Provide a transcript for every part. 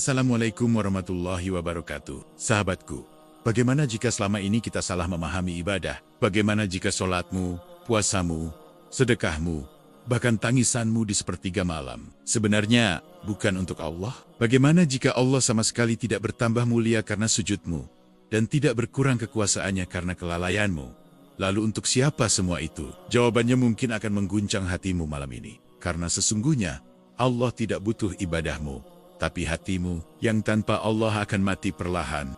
Assalamualaikum warahmatullahi wabarakatuh. Sahabatku, bagaimana jika selama ini kita salah memahami ibadah? Bagaimana jika sholatmu, puasamu, sedekahmu, bahkan tangisanmu di sepertiga malam sebenarnya bukan untuk Allah? Bagaimana jika Allah sama sekali tidak bertambah mulia karena sujudmu dan tidak berkurang kekuasaannya karena kelalaianmu? Lalu untuk siapa semua itu? Jawabannya mungkin akan mengguncang hatimu malam ini. Karena sesungguhnya Allah tidak butuh ibadahmu, tapi hatimu yang tanpa Allah akan mati perlahan.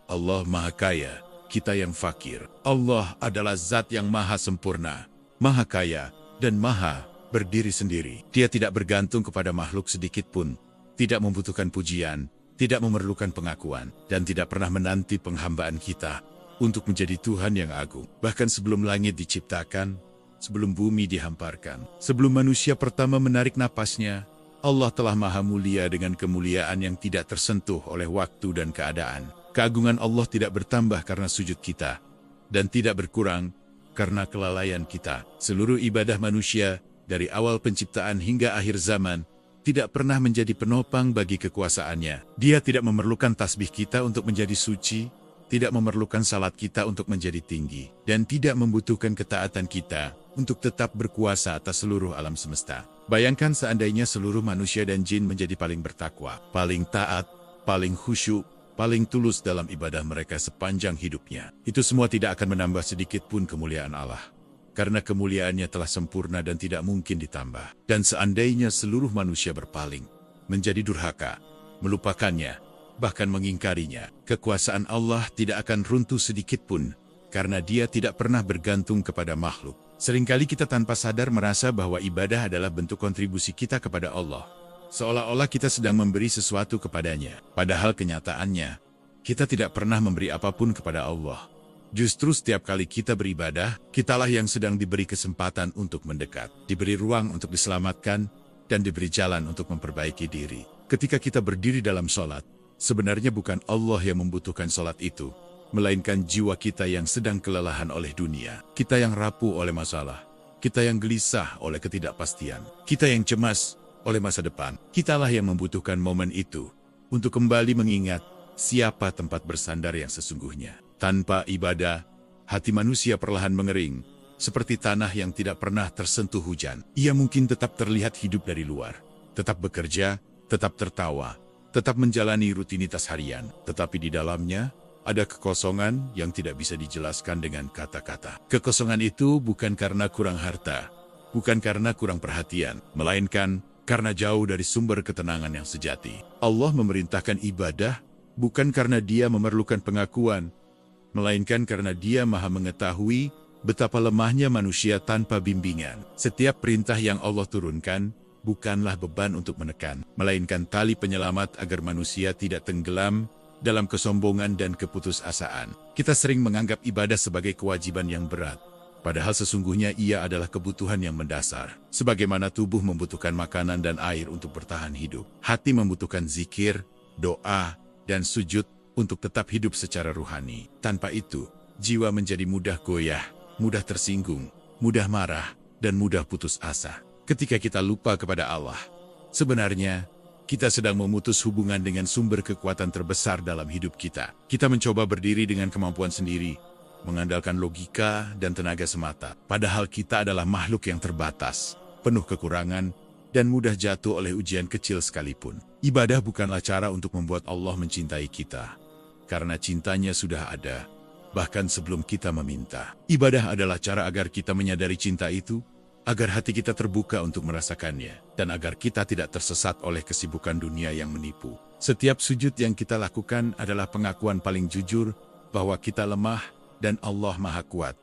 Allah Maha Kaya, kita yang fakir. Allah adalah zat yang maha sempurna, maha kaya, dan maha berdiri sendiri. Dia tidak bergantung kepada makhluk sedikit pun, tidak membutuhkan pujian, tidak memerlukan pengakuan, dan tidak pernah menanti penghambaan kita untuk menjadi Tuhan yang agung. Bahkan sebelum langit diciptakan, sebelum bumi dihamparkan, sebelum manusia pertama menarik napasnya, Allah telah maha mulia dengan kemuliaan yang tidak tersentuh oleh waktu dan keadaan. Keagungan Allah tidak bertambah karena sujud kita, dan tidak berkurang karena kelalaian kita. Seluruh ibadah manusia, dari awal penciptaan hingga akhir zaman, tidak pernah menjadi penopang bagi kekuasaannya. Dia tidak memerlukan tasbih kita untuk menjadi suci, tidak memerlukan salat kita untuk menjadi tinggi, dan tidak membutuhkan ketaatan kita untuk tetap berkuasa atas seluruh alam semesta. Bayangkan seandainya seluruh manusia dan jin menjadi paling bertakwa, paling taat, paling khusyuk, paling tulus dalam ibadah mereka sepanjang hidupnya. Itu semua tidak akan menambah sedikit pun kemuliaan Allah, karena kemuliaannya telah sempurna dan tidak mungkin ditambah. Dan seandainya seluruh manusia berpaling, menjadi durhaka, melupakannya, bahkan mengingkarinya, kekuasaan Allah tidak akan runtuh sedikit pun, karena Dia tidak pernah bergantung kepada makhluk. Seringkali kita tanpa sadar merasa bahwa ibadah adalah bentuk kontribusi kita kepada Allah, seolah-olah kita sedang memberi sesuatu kepadanya. Padahal kenyataannya, kita tidak pernah memberi apapun kepada Allah. Justru setiap kali kita beribadah, kitalah yang sedang diberi kesempatan untuk mendekat, diberi ruang untuk diselamatkan, dan diberi jalan untuk memperbaiki diri. Ketika kita berdiri dalam sholat, sebenarnya bukan Allah yang membutuhkan sholat itu, melainkan jiwa kita yang sedang kelelahan oleh dunia. Kita yang rapuh oleh masalah. Kita yang gelisah oleh ketidakpastian. Kita yang cemas oleh masa depan. Kitalah yang membutuhkan momen itu untuk kembali mengingat siapa tempat bersandar yang sesungguhnya. Tanpa ibadah, hati manusia perlahan mengering, seperti tanah yang tidak pernah tersentuh hujan. Ia mungkin tetap terlihat hidup dari luar, tetap bekerja, tetap tertawa, tetap menjalani rutinitas harian, tetapi di dalamnya ada kekosongan yang tidak bisa dijelaskan dengan kata-kata. Kekosongan itu bukan karena kurang harta, bukan karena kurang perhatian, melainkan karena jauh dari sumber ketenangan yang sejati. Allah memerintahkan ibadah bukan karena Dia memerlukan pengakuan, melainkan karena Dia maha mengetahui betapa lemahnya manusia tanpa bimbingan. Setiap perintah yang Allah turunkan bukanlah beban untuk menekan, melainkan tali penyelamat agar manusia tidak tenggelam dalam kesombongan dan keputusasaan. Kita sering menganggap ibadah sebagai kewajiban yang berat, padahal sesungguhnya ia adalah kebutuhan yang mendasar. Sebagaimana tubuh membutuhkan makanan dan air untuk bertahan hidup, hati membutuhkan zikir, doa, dan sujud untuk tetap hidup secara ruhani. Tanpa itu, jiwa menjadi mudah goyah, mudah tersinggung, mudah marah, dan mudah putus asa. Ketika kita lupa kepada Allah, sebenarnya kita sedang memutus hubungan dengan sumber kekuatan terbesar dalam hidup kita. Kita mencoba berdiri dengan kemampuan sendiri, mengandalkan logika dan tenaga semata. Padahal kita adalah makhluk yang terbatas, penuh kekurangan, dan mudah jatuh oleh ujian kecil sekalipun. Ibadah bukanlah cara untuk membuat Allah mencintai kita, karena cintanya sudah ada, bahkan sebelum kita meminta. Ibadah adalah cara agar kita menyadari cinta itu, agar hati kita terbuka untuk merasakannya, dan agar kita tidak tersesat oleh kesibukan dunia yang menipu. Setiap sujud yang kita lakukan adalah pengakuan paling jujur bahwa kita lemah dan Allah Maha Kuat.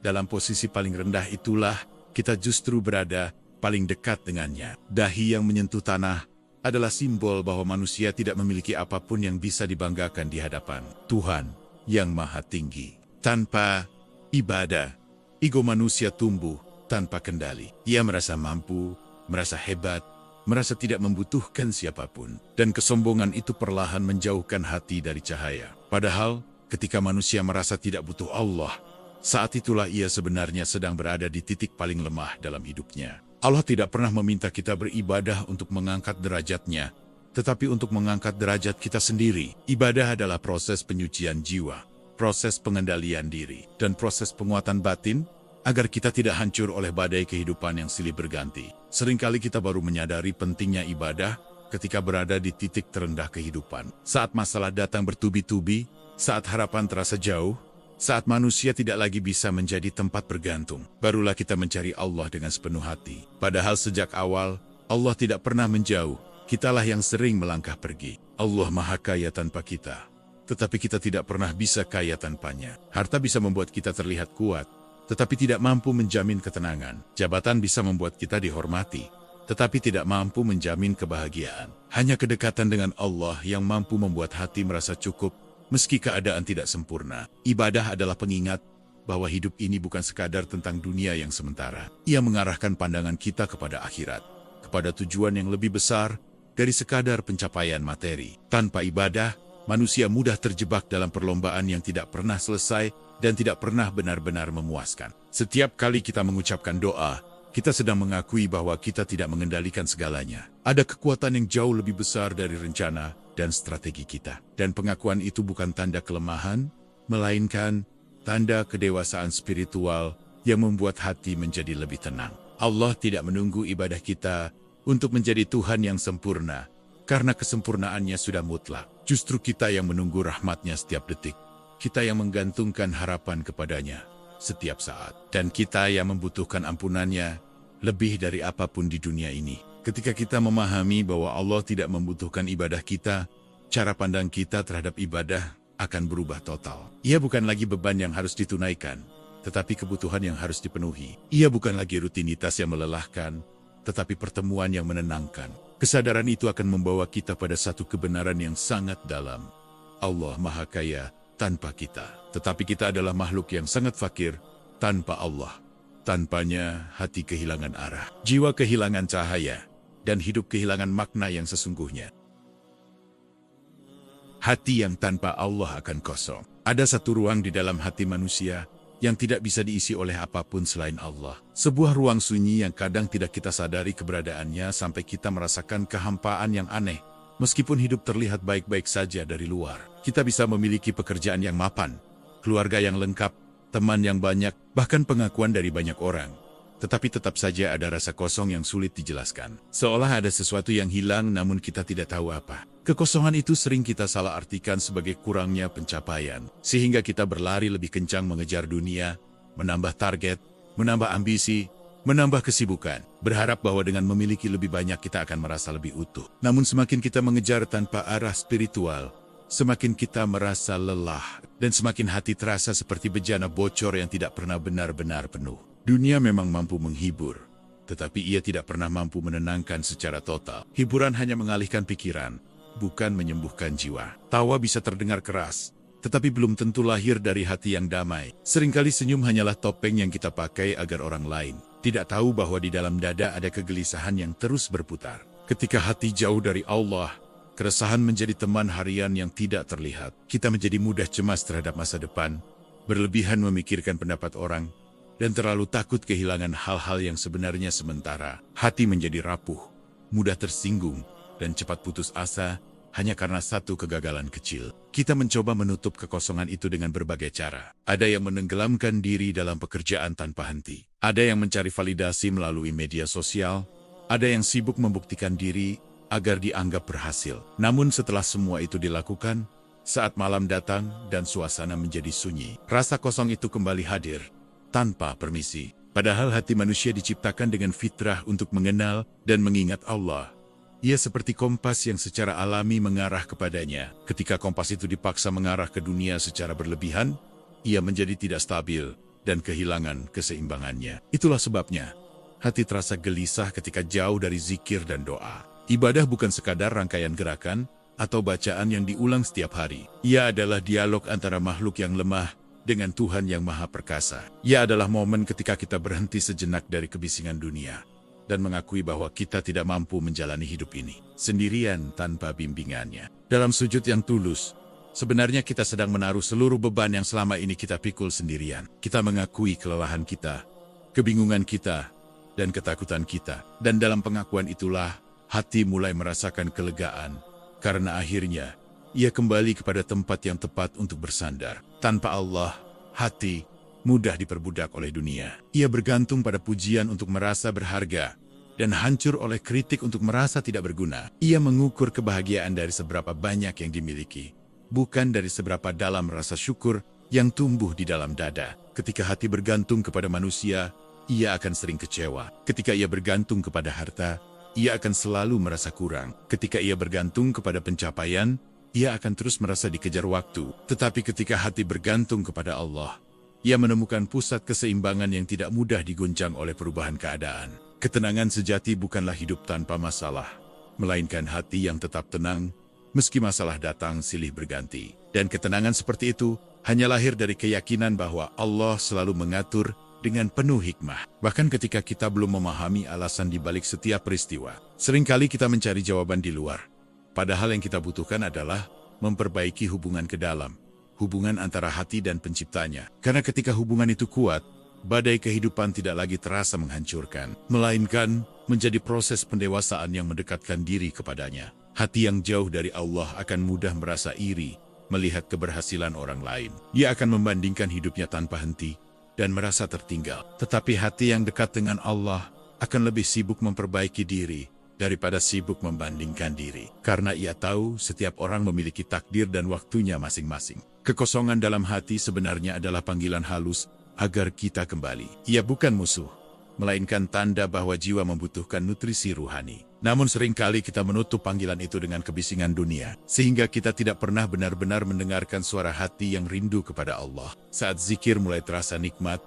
Dalam posisi paling rendah itulah kita justru berada paling dekat dengannya. Dahi yang menyentuh tanah adalah simbol bahwa manusia tidak memiliki apapun yang bisa dibanggakan di hadapan Tuhan yang Maha Tinggi. Tanpa ibadah, ego manusia tumbuh tanpa kendali. Ia merasa mampu, merasa hebat, merasa tidak membutuhkan siapapun. Dan kesombongan itu perlahan menjauhkan hati dari cahaya. Padahal, ketika manusia merasa tidak butuh Allah, saat itulah ia sebenarnya sedang berada di titik paling lemah dalam hidupnya. Allah tidak pernah meminta kita beribadah untuk mengangkat derajatnya, tetapi untuk mengangkat derajat kita sendiri. Ibadah adalah proses penyucian jiwa, proses pengendalian diri, dan proses penguatan batin, agar kita tidak hancur oleh badai kehidupan yang silih berganti. Seringkali kita baru menyadari pentingnya ibadah ketika berada di titik terendah kehidupan. Saat masalah datang bertubi-tubi, saat harapan terasa jauh, saat manusia tidak lagi bisa menjadi tempat bergantung, barulah kita mencari Allah dengan sepenuh hati. Padahal sejak awal, Allah tidak pernah menjauh, kitalah yang sering melangkah pergi. Allah Maha Kaya tanpa kita, tetapi kita tidak pernah bisa kaya tanpanya. Harta bisa membuat kita terlihat kuat, tetapi tidak mampu menjamin ketenangan. Jabatan bisa membuat kita dihormati, tetapi tidak mampu menjamin kebahagiaan. Hanya kedekatan dengan Allah yang mampu membuat hati merasa cukup, meski keadaan tidak sempurna. Ibadah adalah pengingat bahwa hidup ini bukan sekadar tentang dunia yang sementara. Ia mengarahkan pandangan kita kepada akhirat, kepada tujuan yang lebih besar dari sekadar pencapaian materi. Tanpa ibadah, manusia mudah terjebak dalam perlombaan yang tidak pernah selesai dan tidak pernah benar-benar memuaskan. Setiap kali kita mengucapkan doa, kita sedang mengakui bahwa kita tidak mengendalikan segalanya. Ada kekuatan yang jauh lebih besar dari rencana dan strategi kita. Dan pengakuan itu bukan tanda kelemahan, melainkan tanda kedewasaan spiritual yang membuat hati menjadi lebih tenang. Allah tidak menunggu ibadah kita untuk menjadi Tuhan yang sempurna, karena kesempurnaannya sudah mutlak. Justru kita yang menunggu rahmatnya setiap detik. Kita yang menggantungkan harapan kepadanya setiap saat. Dan kita yang membutuhkan ampunannya lebih dari apapun di dunia ini. Ketika kita memahami bahwa Allah tidak membutuhkan ibadah kita, cara pandang kita terhadap ibadah akan berubah total. Ia bukan lagi beban yang harus ditunaikan, tetapi kebutuhan yang harus dipenuhi. Ia bukan lagi rutinitas yang melelahkan, tetapi pertemuan yang menenangkan. Kesadaran itu akan membawa kita pada satu kebenaran yang sangat dalam. Allah Maha Kaya tanpa kita. Tetapi kita adalah makhluk yang sangat fakir tanpa Allah. Tanpanya, hati kehilangan arah, jiwa kehilangan cahaya, dan hidup kehilangan makna yang sesungguhnya. Hati yang tanpa Allah akan kosong. Ada satu ruang di dalam hati manusia yang tidak bisa diisi oleh apapun selain Allah. Sebuah ruang sunyi yang kadang tidak kita sadari keberadaannya sampai kita merasakan kehampaan yang aneh. Meskipun hidup terlihat baik-baik saja dari luar. Kita bisa memiliki pekerjaan yang mapan, keluarga yang lengkap, teman yang banyak, bahkan pengakuan dari banyak orang. Tetapi tetap saja ada rasa kosong yang sulit dijelaskan. Seolah ada sesuatu yang hilang namun kita tidak tahu apa. Kekosongan itu sering kita salah artikan sebagai kurangnya pencapaian. Sehingga kita berlari lebih kencang mengejar dunia, menambah target, menambah ambisi, menambah kesibukan. Berharap bahwa dengan memiliki lebih banyak kita akan merasa lebih utuh. Namun semakin kita mengejar tanpa arah spiritual, semakin kita merasa lelah. Dan semakin hati terasa seperti bejana bocor yang tidak pernah benar-benar penuh. Dunia memang mampu menghibur, tetapi ia tidak pernah mampu menenangkan secara total. Hiburan hanya mengalihkan pikiran, bukan menyembuhkan jiwa. Tawa bisa terdengar keras, tetapi belum tentu lahir dari hati yang damai. Seringkali senyum hanyalah topeng yang kita pakai agar orang lain tidak tahu bahwa di dalam dada ada kegelisahan yang terus berputar. Ketika hati jauh dari Allah, keresahan menjadi teman harian yang tidak terlihat. Kita menjadi mudah cemas terhadap masa depan, berlebihan memikirkan pendapat orang, dan terlalu takut kehilangan hal-hal yang sebenarnya sementara. Hati menjadi rapuh, mudah tersinggung, dan cepat putus asa hanya karena satu kegagalan kecil. Kita mencoba menutup kekosongan itu dengan berbagai cara. Ada yang menenggelamkan diri dalam pekerjaan tanpa henti. Ada yang mencari validasi melalui media sosial. Ada yang sibuk membuktikan diri agar dianggap berhasil. Namun setelah semua itu dilakukan, saat malam datang dan suasana menjadi sunyi, rasa kosong itu kembali hadir tanpa permisi. Padahal hati manusia diciptakan dengan fitrah untuk mengenal dan mengingat Allah. Ia seperti kompas yang secara alami mengarah kepadanya. Ketika kompas itu dipaksa mengarah ke dunia secara berlebihan, ia menjadi tidak stabil dan kehilangan keseimbangannya. Itulah sebabnya hati terasa gelisah ketika jauh dari zikir dan doa. Ibadah bukan sekadar rangkaian gerakan atau bacaan yang diulang setiap hari. Ia adalah dialog antara makhluk yang lemah dengan Tuhan yang Maha Perkasa. Ia adalah momen ketika kita berhenti sejenak dari kebisingan dunia dan mengakui bahwa kita tidak mampu menjalani hidup ini sendirian tanpa bimbingannya. Dalam sujud yang tulus, sebenarnya kita sedang menaruh seluruh beban yang selama ini kita pikul sendirian. Kita mengakui kelelahan kita, kebingungan kita, dan ketakutan kita. Dan dalam pengakuan itulah, hati mulai merasakan kelegaan, karena akhirnya ia kembali kepada tempat yang tepat untuk bersandar. Tanpa Allah, hati mudah diperbudak oleh dunia. Ia bergantung pada pujian untuk merasa berharga, dan hancur oleh kritik untuk merasa tidak berguna. Ia mengukur kebahagiaan dari seberapa banyak yang dimiliki, bukan dari seberapa dalam rasa syukur yang tumbuh di dalam dada. Ketika hati bergantung kepada manusia, ia akan sering kecewa. Ketika ia bergantung kepada harta, ia akan selalu merasa kurang. Ketika ia bergantung kepada pencapaian, ia akan terus merasa dikejar waktu. Tetapi ketika hati bergantung kepada Allah, ia menemukan pusat keseimbangan yang tidak mudah diguncang oleh perubahan keadaan. Ketenangan sejati bukanlah hidup tanpa masalah, melainkan hati yang tetap tenang, meski masalah datang silih berganti. Dan ketenangan seperti itu hanya lahir dari keyakinan bahwa Allah selalu mengatur dengan penuh hikmah. Bahkan ketika kita belum memahami alasan di balik setiap peristiwa, seringkali kita mencari jawaban di luar. Padahal yang kita butuhkan adalah memperbaiki hubungan ke dalam, hubungan antara hati dan penciptanya. Karena ketika hubungan itu kuat, badai kehidupan tidak lagi terasa menghancurkan, melainkan menjadi proses pendewasaan yang mendekatkan diri kepadanya. Hati yang jauh dari Allah akan mudah merasa iri melihat keberhasilan orang lain. Ia akan membandingkan hidupnya tanpa henti dan merasa tertinggal. Tetapi hati yang dekat dengan Allah akan lebih sibuk memperbaiki diri daripada sibuk membandingkan diri. Karena ia tahu setiap orang memiliki takdir dan waktunya masing-masing. Kekosongan dalam hati sebenarnya adalah panggilan halus agar kita kembali. Ia bukan musuh, melainkan tanda bahwa jiwa membutuhkan nutrisi ruhani. Namun seringkali kita menutup panggilan itu dengan kebisingan dunia, sehingga kita tidak pernah benar-benar mendengarkan suara hati yang rindu kepada Allah. Saat zikir mulai terasa nikmat,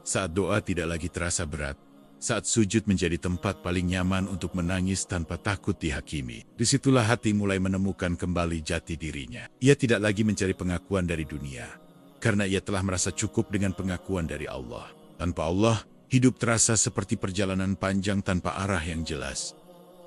saat doa tidak lagi terasa berat, saat sujud menjadi tempat paling nyaman untuk menangis tanpa takut dihakimi. Disitulah hati mulai menemukan kembali jati dirinya. Ia tidak lagi mencari pengakuan dari dunia, karena ia telah merasa cukup dengan pengakuan dari Allah. Tanpa Allah, hidup terasa seperti perjalanan panjang tanpa arah yang jelas.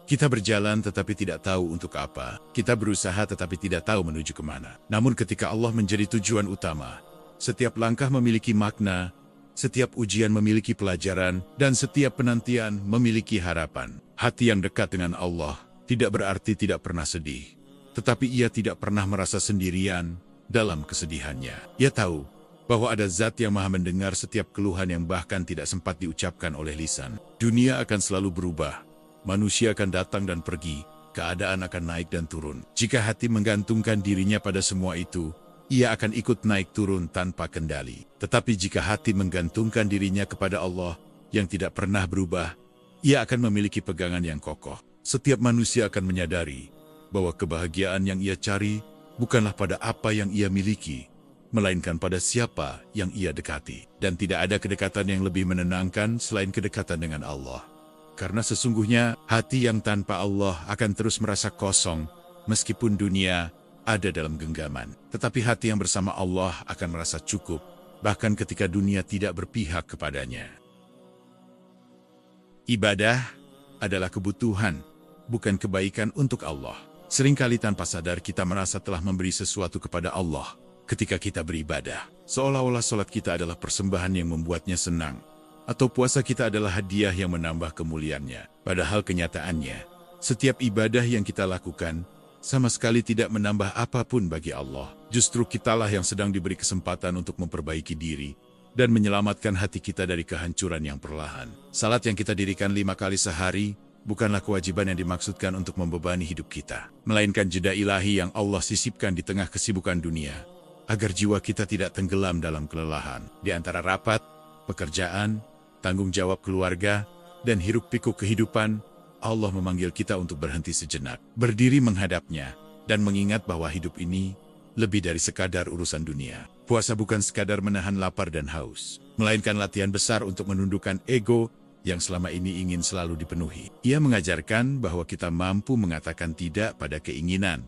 Kita berjalan tetapi tidak tahu untuk apa. Kita berusaha tetapi tidak tahu menuju kemana. Namun ketika Allah menjadi tujuan utama, setiap langkah memiliki makna, setiap ujian memiliki pelajaran, dan setiap penantian memiliki harapan. Hati yang dekat dengan Allah tidak berarti tidak pernah sedih, tetapi ia tidak pernah merasa sendirian dalam kesedihannya. Ia tahu bahwa ada zat yang maha mendengar setiap keluhan yang bahkan tidak sempat diucapkan oleh lisan. Dunia akan selalu berubah, manusia akan datang dan pergi, keadaan akan naik dan turun. Jika hati menggantungkan dirinya pada semua itu, ia akan ikut naik turun tanpa kendali. Tetapi jika hati menggantungkan dirinya kepada Allah yang tidak pernah berubah, ia akan memiliki pegangan yang kokoh. Setiap manusia akan menyadari bahwa kebahagiaan yang ia cari bukanlah pada apa yang ia miliki, melainkan pada siapa yang ia dekati. Dan tidak ada kedekatan yang lebih menenangkan selain kedekatan dengan Allah. Karena sesungguhnya hati yang tanpa Allah akan terus merasa kosong, meskipun dunia ada dalam genggaman. Tetapi hati yang bersama Allah akan merasa cukup, bahkan ketika dunia tidak berpihak kepadanya. Ibadah adalah kebutuhan, bukan kebaikan untuk Allah. Seringkali tanpa sadar kita merasa telah memberi sesuatu kepada Allah ketika kita beribadah. Seolah-olah sholat kita adalah persembahan yang membuatnya senang, atau puasa kita adalah hadiah yang menambah kemuliaannya. Padahal kenyataannya, setiap ibadah yang kita lakukan sama sekali tidak menambah apapun bagi Allah. Justru kitalah yang sedang diberi kesempatan untuk memperbaiki diri dan menyelamatkan hati kita dari kehancuran yang perlahan. Salat yang kita dirikan 5 kali sehari bukanlah kewajiban yang dimaksudkan untuk membebani hidup kita, melainkan jeda ilahi yang Allah sisipkan di tengah kesibukan dunia, agar jiwa kita tidak tenggelam dalam kelelahan. Di antara rapat, pekerjaan, tanggung jawab keluarga, dan hiruk-pikuk kehidupan, Allah memanggil kita untuk berhenti sejenak, berdiri menghadapnya, dan mengingat bahwa hidup ini lebih dari sekadar urusan dunia. Puasa bukan sekadar menahan lapar dan haus, melainkan latihan besar untuk menundukkan ego yang selama ini ingin selalu dipenuhi. Ia mengajarkan bahwa kita mampu mengatakan tidak pada keinginan,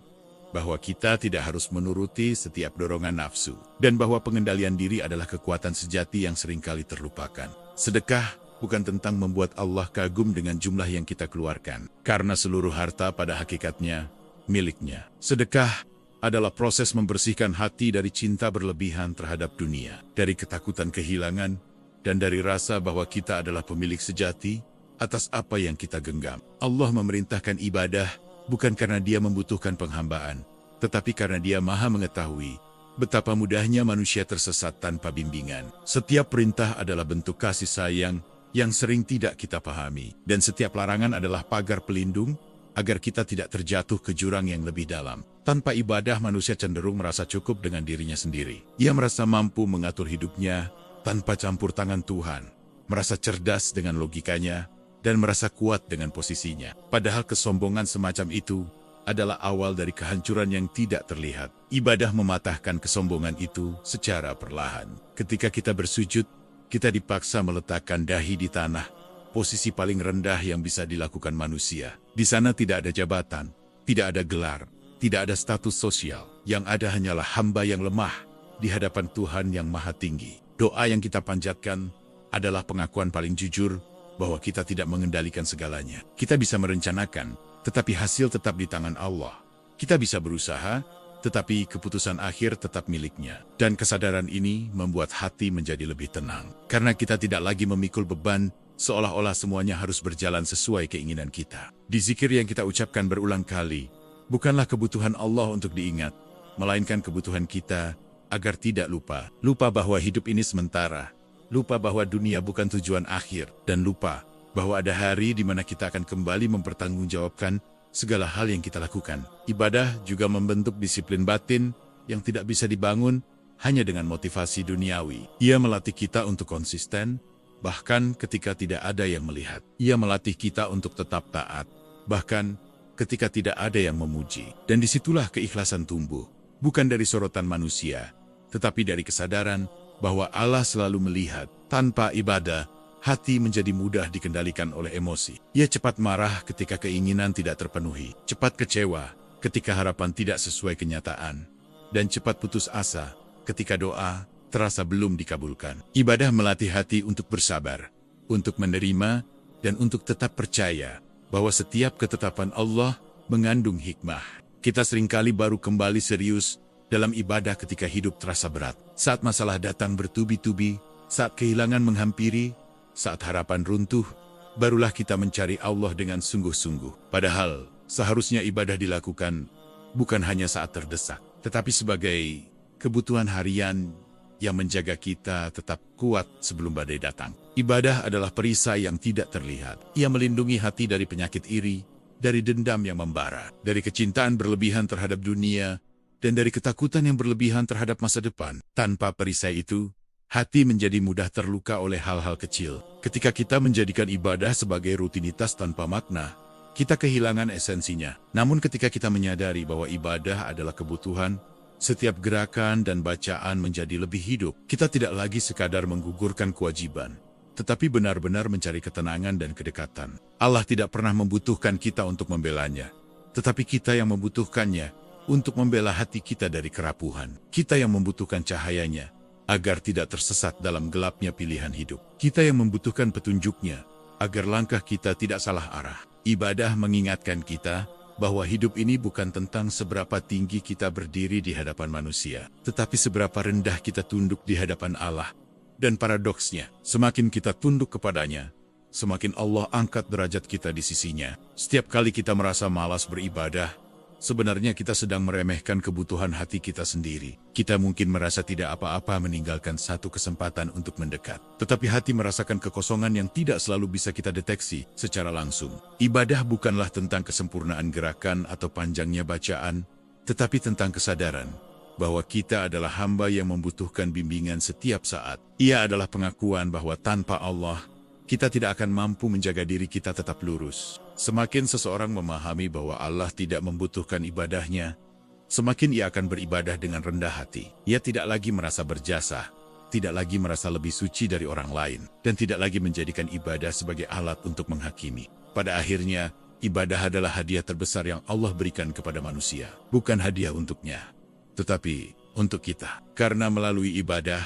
bahwa kita tidak harus menuruti setiap dorongan nafsu, dan bahwa pengendalian diri adalah kekuatan sejati yang seringkali terlupakan. Sedekah bukan tentang membuat Allah kagum dengan jumlah yang kita keluarkan, karena seluruh harta pada hakikatnya miliknya. Sedekah adalah proses membersihkan hati dari cinta berlebihan terhadap dunia, dari ketakutan kehilangan, dan dari rasa bahwa kita adalah pemilik sejati atas apa yang kita genggam. Allah memerintahkan ibadah bukan karena Dia membutuhkan penghambaan, tetapi karena Dia Maha mengetahui betapa mudahnya manusia tersesat tanpa bimbingan. Setiap perintah adalah bentuk kasih sayang yang sering tidak kita pahami, dan setiap larangan adalah pagar pelindung agar kita tidak terjatuh ke jurang yang lebih dalam. Tanpa ibadah, manusia cenderung merasa cukup dengan dirinya sendiri. Ia merasa mampu mengatur hidupnya tanpa campur tangan Tuhan, merasa cerdas dengan logikanya, dan merasa kuat dengan posisinya. Padahal kesombongan semacam itu adalah awal dari kehancuran yang tidak terlihat. Ibadah mematahkan kesombongan itu secara perlahan. Ketika kita bersujud, kita dipaksa meletakkan dahi di tanah, posisi paling rendah yang bisa dilakukan manusia. Di sana tidak ada jabatan, tidak ada gelar, tidak ada status sosial. Yang ada hanyalah hamba yang lemah di hadapan Tuhan yang Maha Tinggi. Doa yang kita panjatkan adalah pengakuan paling jujur bahwa kita tidak mengendalikan segalanya. Kita bisa merencanakan, tetapi hasil tetap di tangan Allah. Kita bisa berusaha, tetapi keputusan akhir tetap miliknya. Dan kesadaran ini membuat hati menjadi lebih tenang. Karena kita tidak lagi memikul beban, seolah-olah semuanya harus berjalan sesuai keinginan kita. Di zikir yang kita ucapkan berulang kali, bukanlah kebutuhan Allah untuk diingat, melainkan kebutuhan kita agar tidak lupa. Lupa bahwa hidup ini sementara, lupa bahwa dunia bukan tujuan akhir, dan lupa bahwa ada hari di mana kita akan kembali mempertanggungjawabkan segala hal yang kita lakukan. Ibadah juga membentuk disiplin batin yang tidak bisa dibangun hanya dengan motivasi duniawi. Ia melatih kita untuk konsisten, bahkan ketika tidak ada yang melihat. Ia melatih kita untuk tetap taat, bahkan ketika tidak ada yang memuji. Dan disitulah keikhlasan tumbuh, bukan dari sorotan manusia, tetapi dari kesadaran bahwa Allah selalu melihat. Tanpa ibadah, hati menjadi mudah dikendalikan oleh emosi. Ia cepat marah ketika keinginan tidak terpenuhi, cepat kecewa ketika harapan tidak sesuai kenyataan, dan cepat putus asa ketika doa terasa belum dikabulkan. Ibadah melatih hati untuk bersabar, untuk menerima, dan untuk tetap percaya bahwa setiap ketetapan Allah mengandung hikmah. Kita seringkali baru kembali serius dalam ibadah ketika hidup terasa berat, saat masalah datang bertubi-tubi, saat kehilangan menghampiri, saat harapan runtuh, barulah kita mencari Allah dengan sungguh-sungguh. Padahal, seharusnya ibadah dilakukan bukan hanya saat terdesak, tetapi sebagai kebutuhan harian yang menjaga kita tetap kuat sebelum badai datang. Ibadah adalah perisai yang tidak terlihat. Ia melindungi hati dari penyakit iri, dari dendam yang membara, dari kecintaan berlebihan terhadap dunia, dan dari ketakutan yang berlebihan terhadap masa depan. Tanpa perisai itu, hati menjadi mudah terluka oleh hal-hal kecil. Ketika kita menjadikan ibadah sebagai rutinitas tanpa makna, kita kehilangan esensinya. Namun ketika kita menyadari bahwa ibadah adalah kebutuhan, setiap gerakan dan bacaan menjadi lebih hidup. Kita tidak lagi sekadar menggugurkan kewajiban, tetapi benar-benar mencari ketenangan dan kedekatan. Allah tidak pernah membutuhkan kita untuk membelanya, tetapi kita yang membutuhkannya untuk membela hati kita dari kerapuhan. Kita yang membutuhkan cahayanya agar tidak tersesat dalam gelapnya pilihan hidup. Kita yang membutuhkan petunjuknya agar langkah kita tidak salah arah. Ibadah mengingatkan kita bahwa hidup ini bukan tentang seberapa tinggi kita berdiri di hadapan manusia, tetapi seberapa rendah kita tunduk di hadapan Allah. Dan paradoksnya, semakin kita tunduk kepadanya, semakin Allah angkat derajat kita di sisinya. Setiap kali kita merasa malas beribadah, sebenarnya kita sedang meremehkan kebutuhan hati kita sendiri. Kita mungkin merasa tidak apa-apa meninggalkan satu kesempatan untuk mendekat, tetapi hati merasakan kekosongan yang tidak selalu bisa kita deteksi secara langsung. Ibadah bukanlah tentang kesempurnaan gerakan atau panjangnya bacaan, tetapi tentang kesadaran bahwa kita adalah hamba yang membutuhkan bimbingan setiap saat. Ia adalah pengakuan bahwa tanpa Allah, kita tidak akan mampu menjaga diri kita tetap lurus. Semakin seseorang memahami bahwa Allah tidak membutuhkan ibadahnya, semakin ia akan beribadah dengan rendah hati. Ia tidak lagi merasa berjasa, tidak lagi merasa lebih suci dari orang lain, dan tidak lagi menjadikan ibadah sebagai alat untuk menghakimi. Pada akhirnya, ibadah adalah hadiah terbesar yang Allah berikan kepada manusia. Bukan hadiah untuknya, tetapi untuk kita. Karena melalui ibadah,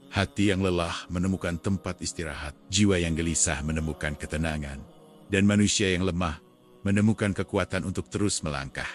hati yang lelah menemukan tempat istirahat, jiwa yang gelisah menemukan ketenangan, dan manusia yang lemah menemukan kekuatan untuk terus melangkah.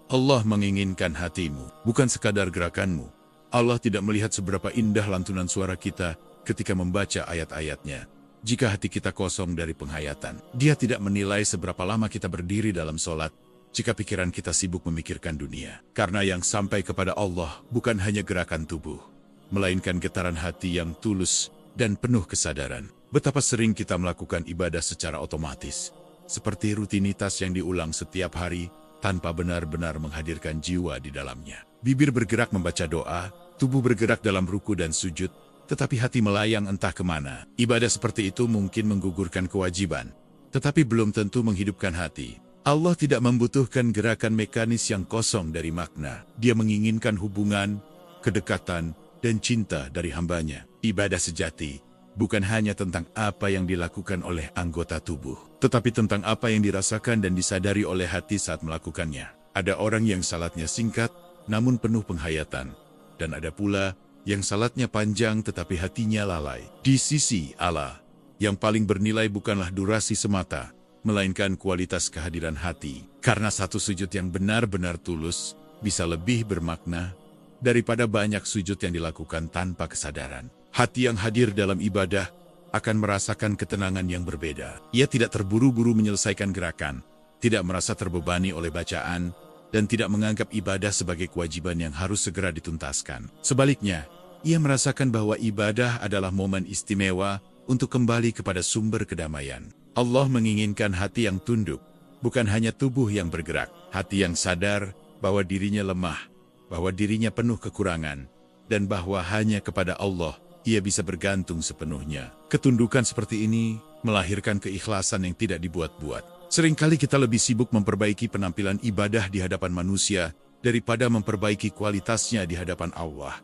Allah menginginkan hatimu, bukan sekadar gerakanmu. Allah tidak melihat seberapa indah lantunan suara kita ketika membaca ayat-ayatnya. jika hati kita kosong dari penghayatan. Dia tidak menilai seberapa lama kita berdiri dalam sholat, jika pikiran kita sibuk memikirkan dunia. Karena yang sampai kepada Allah bukan hanya gerakan tubuh, melainkan getaran hati yang tulus dan penuh kesadaran. Betapa sering kita melakukan ibadah secara otomatis, seperti rutinitas yang diulang setiap hari, tanpa benar-benar menghadirkan jiwa di dalamnya. Bibir bergerak membaca doa, tubuh bergerak dalam ruku dan sujud, tetapi hati melayang entah kemana. Ibadah seperti itu mungkin menggugurkan kewajiban, tetapi belum tentu menghidupkan hati. Allah tidak membutuhkan gerakan mekanis yang kosong dari makna. Dia menginginkan hubungan, kedekatan, dan cinta dari hambanya. Ibadah sejati bukan hanya tentang apa yang dilakukan oleh anggota tubuh, tetapi tentang apa yang dirasakan dan disadari oleh hati saat melakukannya. Ada orang yang salatnya singkat, namun penuh penghayatan. Dan ada pula yang salatnya panjang tetapi hatinya lalai. Di sisi Allah, yang paling bernilai bukanlah durasi semata, melainkan kualitas kehadiran hati. Karena satu sujud yang benar-benar tulus bisa lebih bermakna daripada banyak sujud yang dilakukan tanpa kesadaran. Hati yang hadir dalam ibadah akan merasakan ketenangan yang berbeda. Ia tidak terburu-buru menyelesaikan gerakan, tidak merasa terbebani oleh bacaan, dan tidak menganggap ibadah sebagai kewajiban yang harus segera dituntaskan. Sebaliknya, ia merasakan bahwa ibadah adalah momen istimewa untuk kembali kepada sumber kedamaian. Allah menginginkan hati yang tunduk, bukan hanya tubuh yang bergerak. Hati yang sadar bahwa dirinya lemah, bahwa dirinya penuh kekurangan, dan bahwa hanya kepada Allah ia bisa bergantung sepenuhnya. Ketundukan seperti ini melahirkan keikhlasan yang tidak dibuat-buat. Seringkali kita lebih sibuk memperbaiki penampilan ibadah di hadapan manusia daripada memperbaiki kualitasnya di hadapan Allah.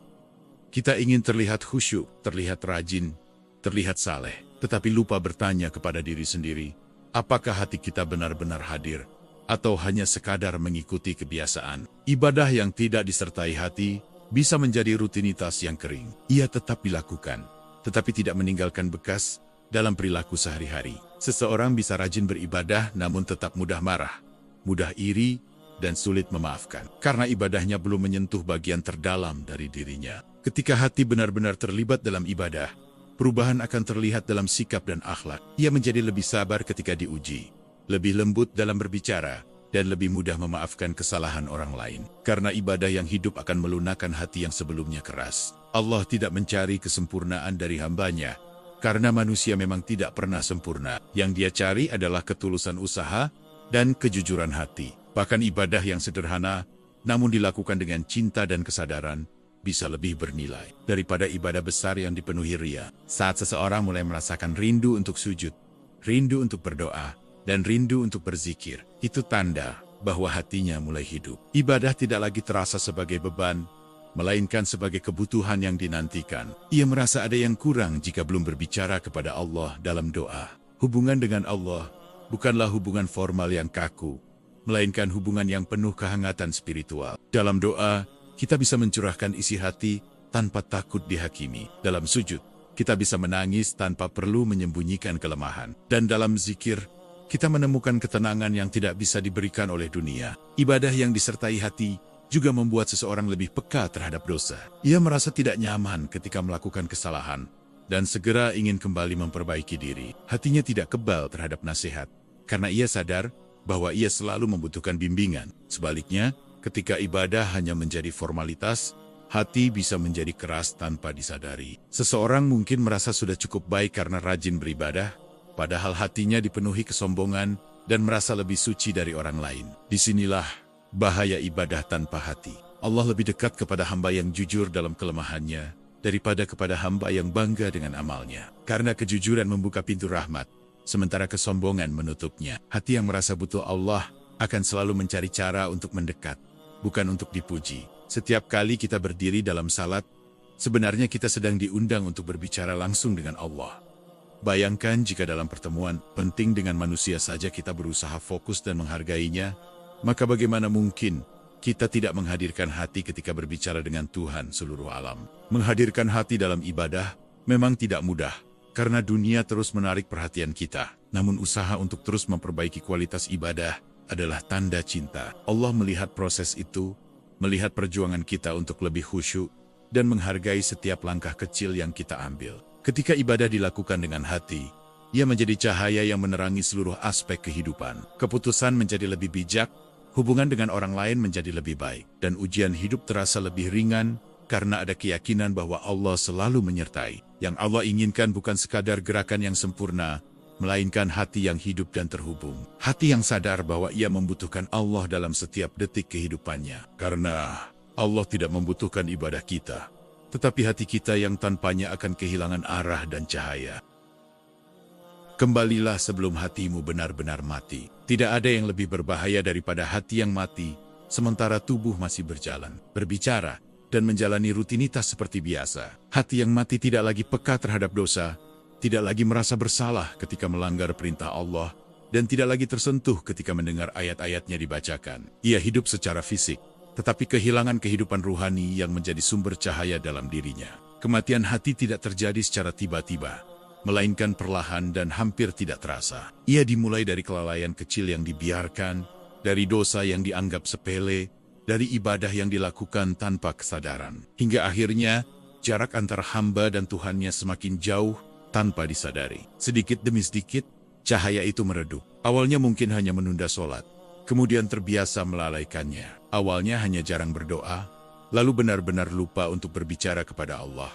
Kita ingin terlihat khusyuk, terlihat rajin, terlihat saleh, tetapi lupa bertanya kepada diri sendiri, apakah hati kita benar-benar hadir, atau hanya sekadar mengikuti kebiasaan. Ibadah yang tidak disertai hati bisa menjadi rutinitas yang kering. Ia tetap dilakukan, tetapi tidak meninggalkan bekas dalam perilaku sehari-hari. Seseorang bisa rajin beribadah namun tetap mudah marah, mudah iri, dan sulit memaafkan. Karena ibadahnya belum menyentuh bagian terdalam dari dirinya. Ketika hati benar-benar terlibat dalam ibadah, perubahan akan terlihat dalam sikap dan akhlak. Ia menjadi lebih sabar ketika diuji, lebih lembut dalam berbicara, dan lebih mudah memaafkan kesalahan orang lain. Karena ibadah yang hidup akan melunakkan hati yang sebelumnya keras. Allah tidak mencari kesempurnaan dari hambanya, karena manusia memang tidak pernah sempurna. Yang Dia cari adalah ketulusan usaha dan kejujuran hati. Bahkan ibadah yang sederhana, namun dilakukan dengan cinta dan kesadaran, bisa lebih bernilai daripada ibadah besar yang dipenuhi ria. Saat seseorang mulai merasakan rindu untuk sujud, rindu untuk berdoa, dan rindu untuk berzikir, itu tanda bahwa hatinya mulai hidup. Ibadah tidak lagi terasa sebagai beban, melainkan sebagai kebutuhan yang dinantikan. Ia merasa ada yang kurang jika belum berbicara kepada Allah dalam doa. Hubungan dengan Allah bukanlah hubungan formal yang kaku, melainkan hubungan yang penuh kehangatan spiritual. Dalam doa, kita bisa mencurahkan isi hati tanpa takut dihakimi. Dalam sujud, kita bisa menangis tanpa perlu menyembunyikan kelemahan. Dan dalam zikir, kita menemukan ketenangan yang tidak bisa diberikan oleh dunia. Ibadah yang disertai hati juga membuat seseorang lebih peka terhadap dosa. Ia merasa tidak nyaman ketika melakukan kesalahan, dan segera ingin kembali memperbaiki diri. Hatinya tidak kebal terhadap nasihat, karena ia sadar bahwa ia selalu membutuhkan bimbingan. Sebaliknya, ketika ibadah hanya menjadi formalitas, hati bisa menjadi keras tanpa disadari. Seseorang mungkin merasa sudah cukup baik karena rajin beribadah, padahal hatinya dipenuhi kesombongan dan merasa lebih suci dari orang lain. Disinilah bahaya ibadah tanpa hati. Allah lebih dekat kepada hamba yang jujur dalam kelemahannya daripada kepada hamba yang bangga dengan amalnya. Karena kejujuran membuka pintu rahmat, sementara kesombongan menutupnya. Hati yang merasa butuh Allah akan selalu mencari cara untuk mendekat, bukan untuk dipuji. Setiap kali kita berdiri dalam salat, sebenarnya kita sedang diundang untuk berbicara langsung dengan Allah. Bayangkan jika dalam pertemuan penting dengan manusia saja kita berusaha fokus dan menghargainya, maka bagaimana mungkin kita tidak menghadirkan hati ketika berbicara dengan Tuhan seluruh alam. Menghadirkan hati dalam ibadah memang tidak mudah, karena dunia terus menarik perhatian kita. Namun usaha untuk terus memperbaiki kualitas ibadah adalah tanda cinta. Allah melihat proses itu, melihat perjuangan kita untuk lebih khusyuk, dan menghargai setiap langkah kecil yang kita ambil. Ketika ibadah dilakukan dengan hati, Ia menjadi cahaya yang menerangi seluruh aspek kehidupan. Keputusan menjadi lebih bijak, hubungan dengan orang lain menjadi lebih baik, dan ujian hidup terasa lebih ringan karena ada keyakinan bahwa Allah selalu menyertai. Yang Allah inginkan bukan sekadar gerakan yang sempurna, melainkan hati yang hidup dan terhubung. Hati yang sadar bahwa ia membutuhkan Allah dalam setiap detik kehidupannya. Karena Allah tidak membutuhkan ibadah kita, tetapi hati kita yang tanpanya akan kehilangan arah dan cahaya. Kembalilah sebelum hatimu benar-benar mati. Tidak ada yang lebih berbahaya daripada hati yang mati, sementara tubuh masih berjalan, berbicara, dan menjalani rutinitas seperti biasa. Hati yang mati tidak lagi peka terhadap dosa, tidak lagi merasa bersalah ketika melanggar perintah Allah, dan tidak lagi tersentuh ketika mendengar ayat-ayatnya dibacakan. Ia hidup secara fisik, tetapi kehilangan kehidupan ruhani yang menjadi sumber cahaya dalam dirinya. Kematian hati tidak terjadi secara tiba-tiba, melainkan perlahan dan hampir tidak terasa. Ia dimulai dari kelalaian kecil yang dibiarkan, dari dosa yang dianggap sepele, dari ibadah yang dilakukan tanpa kesadaran. Hingga akhirnya, jarak antara hamba dan Tuhannya semakin jauh tanpa disadari. Sedikit demi sedikit, cahaya itu meredup. Awalnya mungkin hanya menunda sholat, kemudian terbiasa melalaikannya. Awalnya hanya jarang berdoa, lalu benar-benar lupa untuk berbicara kepada Allah.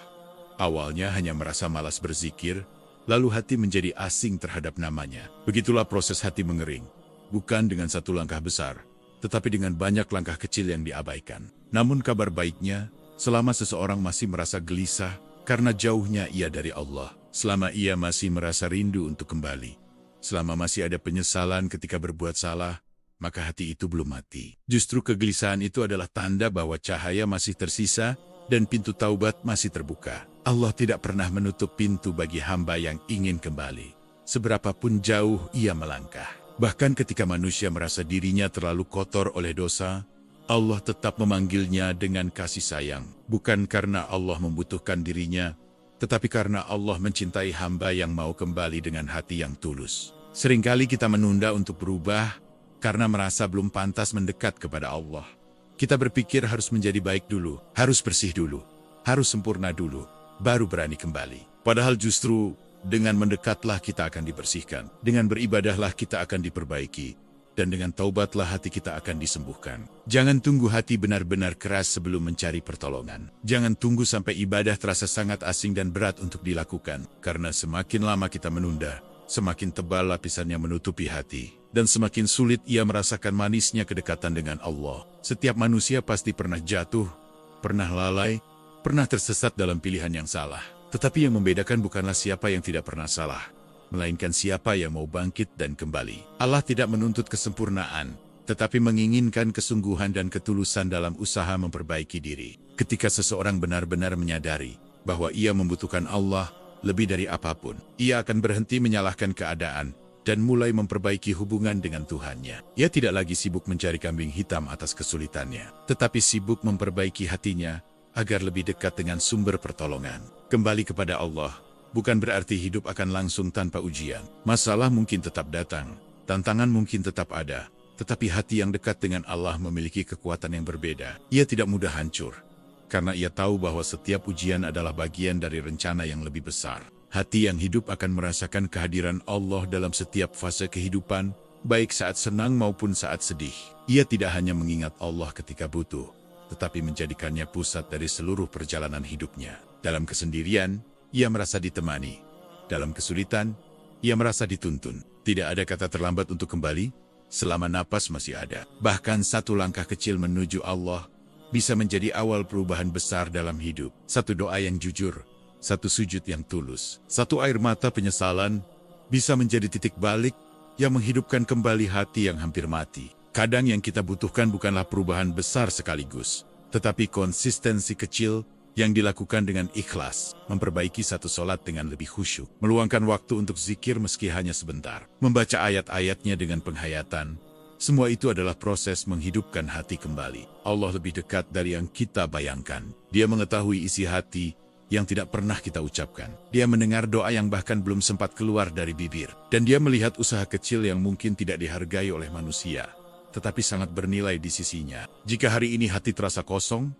Awalnya hanya merasa malas berzikir, lalu hati menjadi asing terhadap namanya. Begitulah proses hati mengering, bukan dengan satu langkah besar, tetapi dengan banyak langkah kecil yang diabaikan. Namun kabar baiknya, selama seseorang masih merasa gelisah karena jauhnya ia dari Allah, selama ia masih merasa rindu untuk kembali, selama masih ada penyesalan ketika berbuat salah, maka hati itu belum mati. Justru kegelisahan itu adalah tanda bahwa cahaya masih tersisa dan pintu taubat masih terbuka. Allah tidak pernah menutup pintu bagi hamba yang ingin kembali, seberapapun jauh ia melangkah. Bahkan ketika manusia merasa dirinya terlalu kotor oleh dosa, Allah tetap memanggilnya dengan kasih sayang. Bukan karena Allah membutuhkan dirinya, tetapi karena Allah mencintai hamba yang mau kembali dengan hati yang tulus. Seringkali kita menunda untuk berubah karena merasa belum pantas mendekat kepada Allah. Kita berpikir harus menjadi baik dulu, harus bersih dulu, harus sempurna dulu, baru berani kembali. Padahal justru dengan mendekatlah kita akan dibersihkan, dengan beribadahlah kita akan diperbaiki, dan dengan taubatlah hati kita akan disembuhkan. Jangan tunggu hati benar-benar keras sebelum mencari pertolongan. Jangan tunggu sampai ibadah terasa sangat asing dan berat untuk dilakukan, karena semakin lama kita menunda, semakin tebal lapisannya menutupi hati, dan semakin sulit ia merasakan manisnya kedekatan dengan Allah. Setiap manusia pasti pernah jatuh, pernah lalai, pernah tersesat dalam pilihan yang salah. Tetapi yang membedakan bukanlah siapa yang tidak pernah salah, melainkan siapa yang mau bangkit dan kembali. Allah tidak menuntut kesempurnaan, tetapi menginginkan kesungguhan dan ketulusan dalam usaha memperbaiki diri. Ketika seseorang benar-benar menyadari bahwa ia membutuhkan Allah lebih dari apapun, ia akan berhenti menyalahkan keadaan dan mulai memperbaiki hubungan dengan Tuhannya. Ia tidak lagi sibuk mencari kambing hitam atas kesulitannya, tetapi sibuk memperbaiki hatinya agar lebih dekat dengan sumber pertolongan. Kembali kepada Allah bukan berarti hidup akan langsung tanpa ujian. Masalah mungkin tetap datang, tantangan mungkin tetap ada, tetapi hati yang dekat dengan Allah memiliki kekuatan yang berbeda. Ia tidak mudah hancur, karena ia tahu bahwa setiap ujian adalah bagian dari rencana yang lebih besar. Hati yang hidup akan merasakan kehadiran Allah dalam setiap fase kehidupan, baik saat senang maupun saat sedih. Ia tidak hanya mengingat Allah ketika butuh, tetapi menjadikannya pusat dari seluruh perjalanan hidupnya. Dalam kesendirian, ia merasa ditemani. Dalam kesulitan, ia merasa dituntun. Tidak ada kata terlambat untuk kembali, selama napas masih ada. Bahkan satu langkah kecil menuju Allah bisa menjadi awal perubahan besar dalam hidup. Satu doa yang jujur, satu sujud yang tulus, satu air mata penyesalan bisa menjadi titik balik yang menghidupkan kembali hati yang hampir mati. Kadang yang kita butuhkan bukanlah perubahan besar sekaligus, tetapi konsistensi kecil yang dilakukan dengan ikhlas, memperbaiki satu solat dengan lebih khusyuk, meluangkan waktu untuk zikir meski hanya sebentar, membaca ayat-ayatnya dengan penghayatan. Semua itu adalah proses menghidupkan hati kembali. Allah lebih dekat dari yang kita bayangkan. Dia mengetahui isi hati yang tidak pernah kita ucapkan. Dia mendengar doa yang bahkan belum sempat keluar dari bibir. Dan dia melihat usaha kecil yang mungkin tidak dihargai oleh manusia, tetapi sangat bernilai di sisinya. Jika hari ini hati terasa kosong,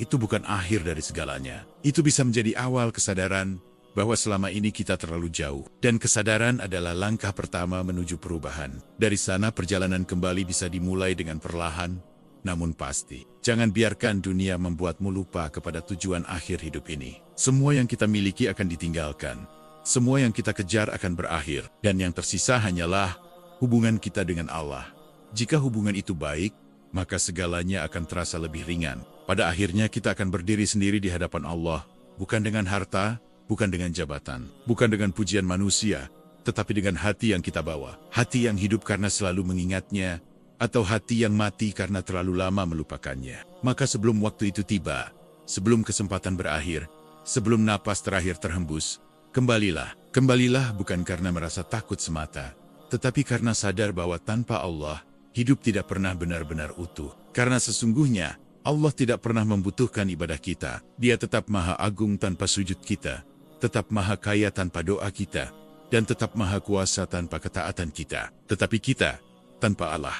itu bukan akhir dari segalanya. Itu bisa menjadi awal kesadaran bahwa selama ini kita terlalu jauh, dan kesadaran adalah langkah pertama menuju perubahan. Dari sana perjalanan kembali bisa dimulai dengan perlahan, namun pasti. Jangan biarkan dunia membuatmu lupa kepada tujuan akhir hidup ini. Semua yang kita miliki akan ditinggalkan. Semua yang kita kejar akan berakhir, dan yang tersisa hanyalah hubungan kita dengan Allah. Jika hubungan itu baik, maka segalanya akan terasa lebih ringan. Pada akhirnya kita akan berdiri sendiri di hadapan Allah, bukan dengan harta, bukan dengan jabatan, bukan dengan pujian manusia, tetapi dengan hati yang kita bawa. Hati yang hidup karena selalu mengingatnya, atau hati yang mati karena terlalu lama melupakannya. Maka sebelum waktu itu tiba, sebelum kesempatan berakhir, sebelum napas terakhir terhembus, kembalilah. Kembalilah bukan karena merasa takut semata, tetapi karena sadar bahwa tanpa Allah, hidup tidak pernah benar-benar utuh. Karena sesungguhnya, Allah tidak pernah membutuhkan ibadah kita. Dia tetap maha agung tanpa sujud kita, tetap maha kaya tanpa doa kita, dan tetap maha kuasa tanpa ketaatan kita. Tetapi kita, tanpa Allah,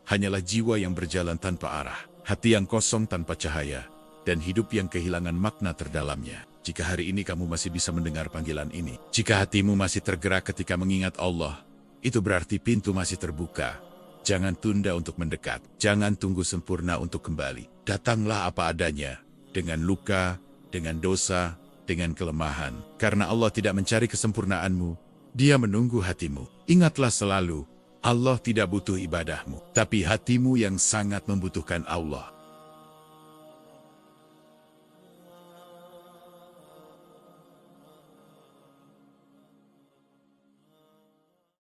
hanyalah jiwa yang berjalan tanpa arah, hati yang kosong tanpa cahaya, dan hidup yang kehilangan makna terdalamnya. Jika hari ini kamu masih bisa mendengar panggilan ini, jika hatimu masih tergerak ketika mengingat Allah, itu berarti pintu masih terbuka. Jangan tunda untuk mendekat, jangan tunggu sempurna untuk kembali. Datanglah apa adanya, dengan luka, dengan dosa, dengan kelemahan. Karena Allah tidak mencari kesempurnaanmu, Dia menunggu hatimu. Ingatlah selalu, Allah tidak butuh ibadahmu, tapi hatimu yang sangat membutuhkan Allah.